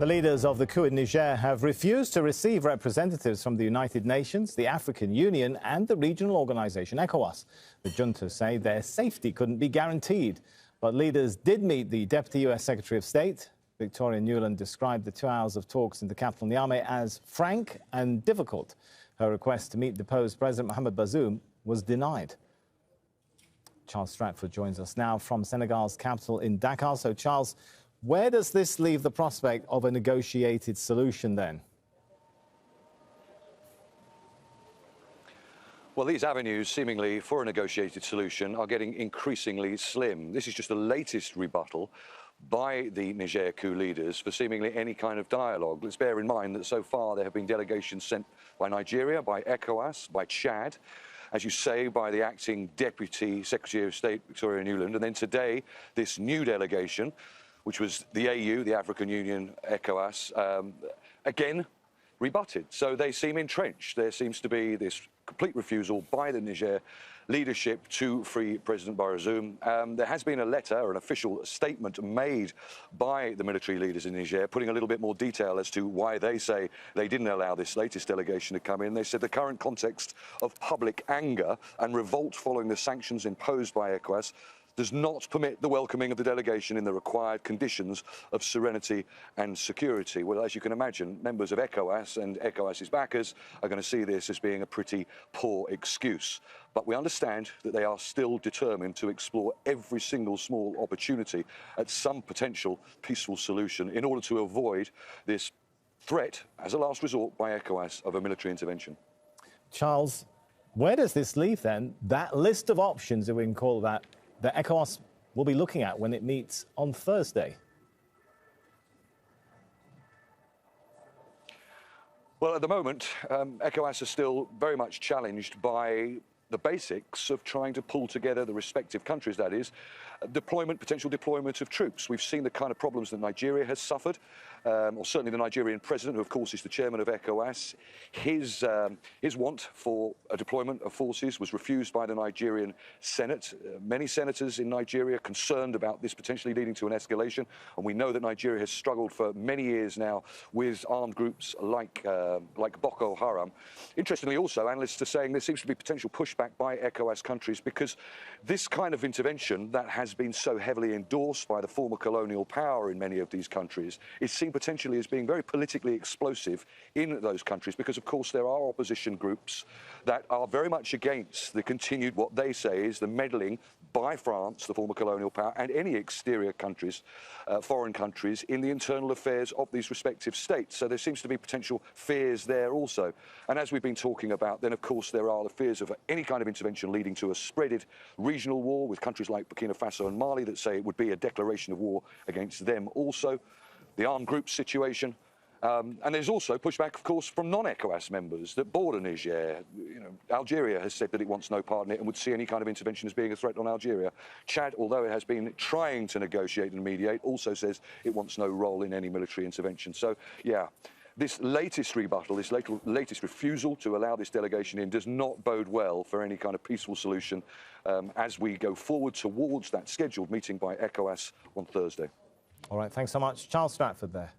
The leaders of the coup in Niger have refused to receive representatives from the United Nations, the African Union and the regional organisation ECOWAS. The junta say their safety couldn't be guaranteed. But leaders did meet the Deputy US Secretary of State. Victoria Nuland described the 2 hours of talks in the capital Niamey as frank and difficult. Her request to meet deposed President Mohamed Bazoum was denied. Charles Stratford joins us now from Senegal's capital in Dakar. So, Charles, where does this leave the prospect of a negotiated solution then? Well, these avenues, seemingly for a negotiated solution, are getting increasingly slim. This is just the latest rebuttal by the Niger coup leaders for seemingly any kind of dialogue. Let's bear in mind that so far there have been delegations sent by Nigeria, by ECOWAS, by Chad, as you say, by the acting Deputy Secretary of State, Victoria Nuland, and then today this new delegation, which was the AU, the African Union, ECOWAS, again rebutted. So they seem entrenched. There seems to be this complete refusal by the Niger leadership to free President Bazoum. There has been a letter, an official statement made by the military leaders in Niger, putting a little bit more detail as to why they say they didn't allow this latest delegation to come in. They said the current context of public anger and revolt following the sanctions imposed by ECOWAS does not permit the welcoming of the delegation in the required conditions of serenity and security. Well, as you can imagine, members of ECOWAS and ECOWAS's backers are going to see this as being a pretty poor excuse. But we understand that they are still determined to explore every single small opportunity at some potential peaceful solution in order to avoid this threat, as a last resort by ECOWAS, of a military intervention. Charles, where does this leave then that list of options, if we can call that ECOWAS will be looking at when it meets on Thursday? Well, at the moment, ECOWAS is still very much challenged by the basics of trying to pull together the respective countries, that is, potential deployment of troops. We've seen the kind of problems that Nigeria has suffered, or certainly the Nigerian president, who of course is the chairman of ECOWAS. His want for a deployment of forces was refused by the Nigerian Senate. Many senators in Nigeria concerned about this potentially leading to an escalation, and we know that Nigeria has struggled for many years now with armed groups like Boko Haram. Interestingly also, analysts are saying there seems to be potential pushback by ECOWAS countries because this kind of intervention that has been so heavily endorsed by the former colonial power in many of these countries is seen potentially as being very politically explosive in those countries because, of course, there are opposition groups that are very much against the continued, what they say is the meddling by France, the former colonial power, and any exterior countries, foreign countries, in the internal affairs of these respective states. So there seems to be potential fears there also. And as we've been talking about, then, of course, there are the fears of any kind of intervention leading to a spreaded regional war with countries like Burkina Faso and Mali that say it would be a declaration of war against them also. The armed groups situation. And there's also pushback, of course, from non-ECOWAS members that border Niger. You know, Algeria has said that it wants no part in it and would see any kind of intervention as being a threat on Algeria. Chad, although it has been trying to negotiate and mediate, also says it wants no role in any military intervention. So, yeah, this latest rebuttal, this latest refusal to allow this delegation in does not bode well for any kind of peaceful solution as we go forward towards that scheduled meeting by ECOWAS on Thursday. All right, thanks so much. Charles Stratford there.